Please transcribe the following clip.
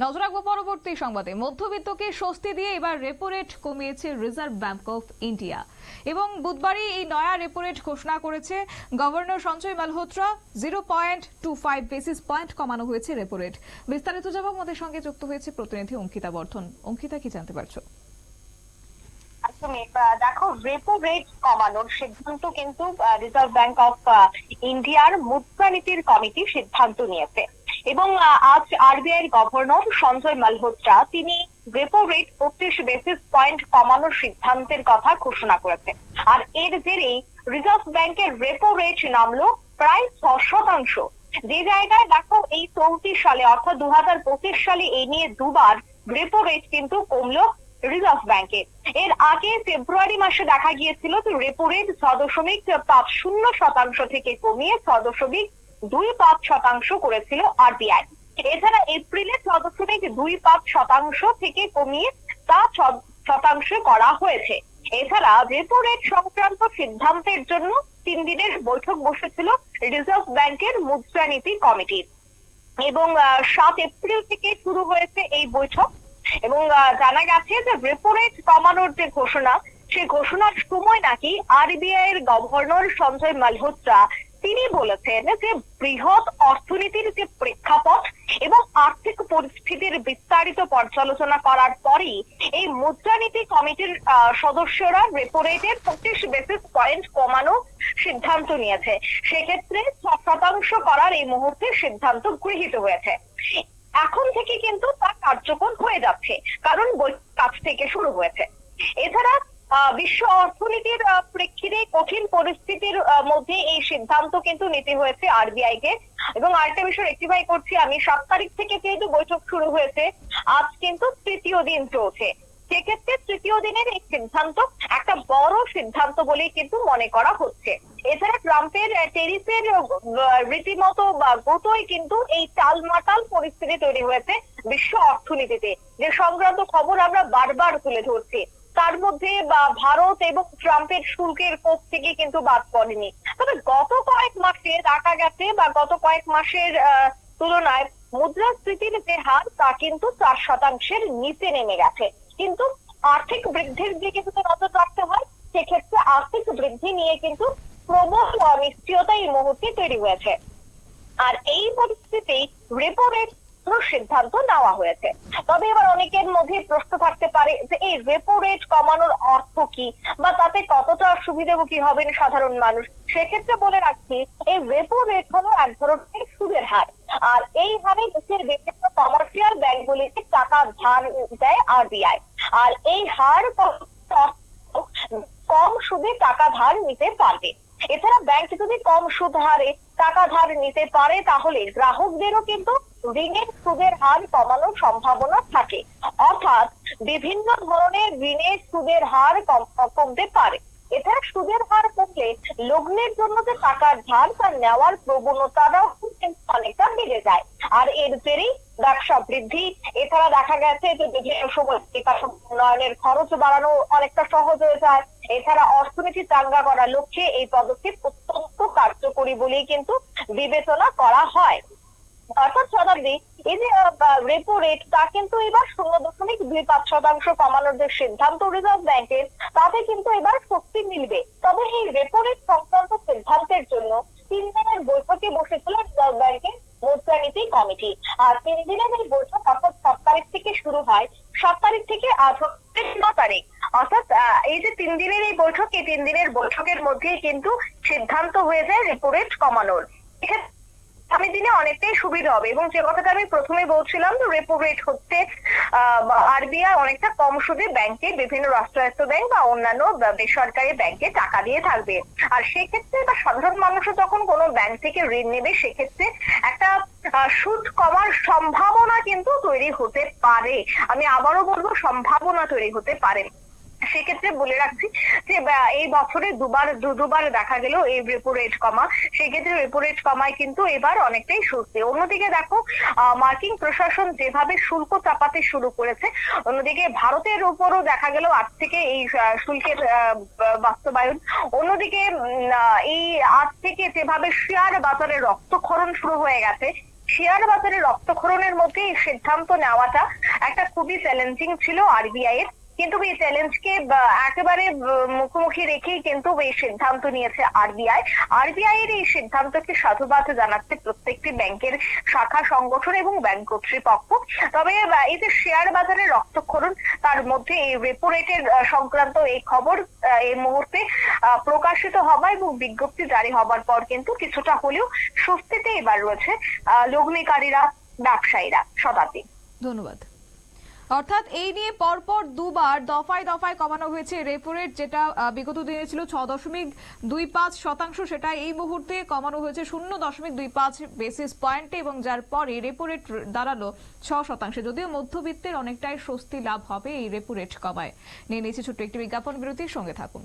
নজর রাখবো পরবর্তী সংবাদে। মধ্যবিত্তকে স্বস্তি দিয়ে এবার রেপো রেট কমিয়েছে রিজার্ভ ব্যাংক অফ ইন্ডিয়া এবং বুধবারই এই নয়া রেপো রেট ঘোষণা করেছে governor Sanjay Malhotra. 0.25 basis point কমানো হয়েছে রেপো রেট। বিস্তারিত জবাব আমাদের সঙ্গে যুক্ত হয়েছে প্রতিনিধি অঙ্কিতা বর্ধন। অঙ্কিতা, কি জানতে পারছো? দেখো, রেপো রেট কমানোর সিদ্ধান্ত কিন্তু রিজার্ভ ব্যাংক অফ ইন্ডিয়ার মুদ্রানীতির কমিটি সিদ্ধান্ত নিয়েছে এবং আজ আরবিআই এর গভর্নর সঞ্জয় মালহোত্রা তিনি রেপো রেট 25 বেসিস পয়েন্ট কমানোর সিদ্ধান্তের কথা ঘোষণা করেছে। আর এর জেরেই রিজার্ভ ব্যাংকের রেপো রেট নামলো প্রায় 6%। যে জায়গায় দেখো এই 34 সালে অর্থাৎ 2025 সালে এই নিয়ে দুবার রেপো রেট কিন্তু কমলো রিজার্ভ ব্যাংকে। এর আগে ফেব্রুয়ারি মাসে দেখা গিয়েছিল যে রেপো রেট 6.50% থেকে কমিয়ে 6.25% করেছিল আরবিআই। এছাড়া এপ্রিলে 6.25% থেকে কমিয়ে তা 6% করা হয়েছে। এছাড়া রেপো রেট সংক্রান্ত সিদ্ধান্তের জন্য 3 দিনের বৈঠক বসেছিল রিজার্ভ ব্যাংকের মুদ্রানীতি কমিটি এবং 7 এপ্রিল থেকে শুরু হয়েছে এই বৈঠক। এবং জানা গেছে যে রেপো রেট কমানোর যে ঘোষণা, সেই ঘোষণার সময় নাকি আরবিআই এর গভর্নর সঞ্জয় মালহোত্রা তিনি বলেছেন যে বৃহৎ অর্থনীতির যে প্রেক্ষাপট এবং আর্থিক পরিস্থিতির বিস্তারিত পর্যালোচনা করার পরই এই মুদ্রানীতি কমিটির সদস্যরা রেপো রেটের 25 বেসিস পয়েন্ট কমানো সিদ্ধান্ত নিয়েছে। সেক্ষেত্রে 6% করার এই মুহূর্তে সিদ্ধান্ত গৃহীত হয়েছে। এখন থেকে কিন্তু তা কার্যকর হয়ে যাচ্ছে, কারণ কাজ থেকে শুরু হয়েছে। এছাড়া বিশ্ব অর্থনীতির প্রেক্ষিতে কঠিন পরিস্থিতির মধ্যে এই সিদ্ধান্ত কিন্তু নিতে হয়েছে আরবিআই কে। এবং আরেকটা বিষয় রেক্টিফাই করছি আমি, 7 তারিখ থেকে যেহেতু বৈঠক শুরু হয়েছে, আজ কিন্তু তৃতীয় দিন চলছে। সেক্ষেত্রে তৃতীয় দিনের এই সিদ্ধান্ত একটা বড় সিদ্ধান্ত বলেই কিন্তু মনে করা হচ্ছে। এছাড়া ট্রাম্পের টেরিফের রীতিমতো বা গোতোই কিন্তু এই টালমাটাল পরিস্থিতি তৈরি হয়েছে বিশ্ব অর্থনীতিতে, যে সংক্রান্ত খবর আমরা বারবার তুলে ধরছি। তার মধ্যে ভারত এবং ট্রাম্পের শুল্কের কোপ থেকে কিন্তু বাদ পড়েনি। তবে গত কয়েক মাসে দেখা গেছে বা গত কয়েক মাসের তুলনায় মুদ্রাস্ফীতির যে হার তা কিন্তু 4%-এর নিচে নেমে গেছে। কিন্তু আর্থিক বৃদ্ধির দিকে যদি নজর রাখতে হয়, সেক্ষেত্রে আর্থিক বৃদ্ধি নিয়ে কিন্তু প্রবল অনিশ্চয়তা এই মুহূর্তে তৈরি হয়েছে। আর এই পরিস্থিতি রেপো রেট সিদ্ধান্ত নেওয়া হয়েছে। তবে এবার অনেকের মধ্যে প্রশ্ন থাকতে পারে যে এই রেপো রেট কমানোর অর্থ কি বা তাতে কতটা সুবিধাভোগী হবেন সাধারণ মানুষ। সেক্ষেত্রে বলে রাখছি, এই রেপো রেট হলো এক ধরনের সুদের হার। আর এই হারে দেশের বিভিন্ন কমার্শিয়াল ব্যাংকগুলিকে টাকা ধার দেয় আরবিআই। আর এই হার কম সুদে টাকা ধার নিতে পারবে। এছাড়া ব্যাংক যদি কম সুদ হারে টাকা ধার নিতে পারে, তাহলে গ্রাহকদেরও কিন্তু ঋণের সুদের হার কমানোর সম্ভাবনা থাকে। অর্থাৎ বিভিন্ন ধরনের ঋণের সুদের হার কমতে পারে। এছাড়া সুদের হার কমলে লগ্নের জন্য যে টাকার ধার তা নেওয়ার প্রবণতাটাও অনেকটা বেড়ে যায়। আর এর জেরেই ব্যবসা বৃদ্ধি। এছাড়া দেখা গেছে যে বিভিন্ন সময় উন্নয়নের খরচ বাড়ানো অনেকটা সহজ হয়ে যায়। এছাড়া অর্থনীতি চাঙ্গা করার লক্ষ্যে এই পদক্ষেপ অত্যন্ত কার্যকরী বলেই কিন্তু বিবেচনা করা হয়। অর্থাৎ শতাব্দী এই যে রেপো রেট তা কিন্তু এবার 0.25% কমানোর যে সিদ্ধান্ত রিজার্ভ ব্যাংকের, তাতে কিন্তু এবার শক্তি মিলবে। তবে এই রেপো রেট সংক্রান্ত সিদ্ধান্তের জন্য 3 দিনের বৈঠকে বসেছিল রিজার্ভ ব্যাংকের মুদ্রানীতি কমিটি। আর 3 দিনের এই বৈঠক অর্থাৎ 7 তারিখ থেকে শুরু হয়, 7 তারিখ থেকে আজ 9 তারিখ। অর্থাৎ এই যে 3 দিনের এই বৈঠক, এই 3 দিনের বৈঠকের মধ্যে কিন্তু সিদ্ধান্ত হয়ে যায় রেপো রেট কমানোর। আগামী দিনে অনেকটাই সুবিধা হবে। এবং যে কথাটা আমি প্রথমে বলছিলাম, রেপো রেট হচ্ছে আরবিআই অনেকটা কম সুদে ব্যাংকে, বিভিন্ন রাষ্ট্রায়ত্ত ব্যাংক বা অন্যান্য বেসরকারি ব্যাংকে টাকা দিয়ে থাকবে। আর সেক্ষেত্রে বা সাধারণ মানুষও যখন কোনো ব্যাংক থেকে ঋণ নেবে, সেক্ষেত্রে একটা সুদ কমার সম্ভাবনা কিন্তু তৈরি হতে পারে। আমি আবারও বলবো, সম্ভাবনা তৈরি হতে পারে। সেক্ষেত্রে বলে রাখছি যে এই বছরে দুবার দেখা গেল এই রেপো রেট কমা। সেক্ষেত্রে রেপো রেট কমায় কিন্তু এবার অনেকটাই স্বস্তি। অন্যদিকে দেখো, মার্কিন প্রশাসন যেভাবে শুল্ক চাপাতে শুরু করেছে, অন্যদিকে ভারতের উপরও দেখা গেল আজ থেকে এই শুল্কের বাস্তবায়ন। অন্যদিকে এই আজ থেকে যেভাবে শেয়ার বাজারে রক্তক্ষরণ শুরু হয়ে গেছে, শেয়ার বাজারে রক্তক্ষরণের মধ্যে এই সিদ্ধান্ত নেওয়াটা একটা খুবই চ্যালেঞ্জিং ছিল আরবিআই এর, কিন্তু এই চ্যালেঞ্জকে একেবারে মুখোমুখি রেখেই কিন্তু এই সিদ্ধান্ত নিয়েছে আরবিআই। আরবিআই এর এই সিদ্ধান্তকে সাধুবাদ জানাচ্ছে প্রত্যেকটি ব্যাংকের শাখা সংগঠন এবং ব্যাংক কর্তৃপক্ষ। তবে এই যে শেয়ার বাজারে রক্তক্ষরণ, তার মধ্যে এই রেপো রেটের সংক্রান্ত এই খবর এই মুহূর্তে প্রকাশিত হওয়া এবং বিজ্ঞপ্তি জারি হবার পর কিন্তু কিছুটা হলেও স্বস্তিতে এবার রয়েছে লগ্নিকারীরা, ব্যবসায়ীরা। শতাব্দী। ধন্যবাদ। অর্থাৎ এই নিয়ে পরপর দুবার দফায় দফায় কমানো হয়েছে রেপো রেট, যেটা বিগত দিনে ছিল 6.25%, সেটা এই মুহূর্তে কমানো হয়েছে 0.25 বেসিস পয়েন্টে, এবং যার পরে রেপো রেট দাঁড়ালো 6%। যদিও মধ্যবিত্তের অনেকটাই স্বস্তি লাভ হবে এই রেপো রেট কমায়। নিয়ে নিয়েছি ছোট্ট একটি বিজ্ঞাপন বিরতির সঙ্গে থাকুন।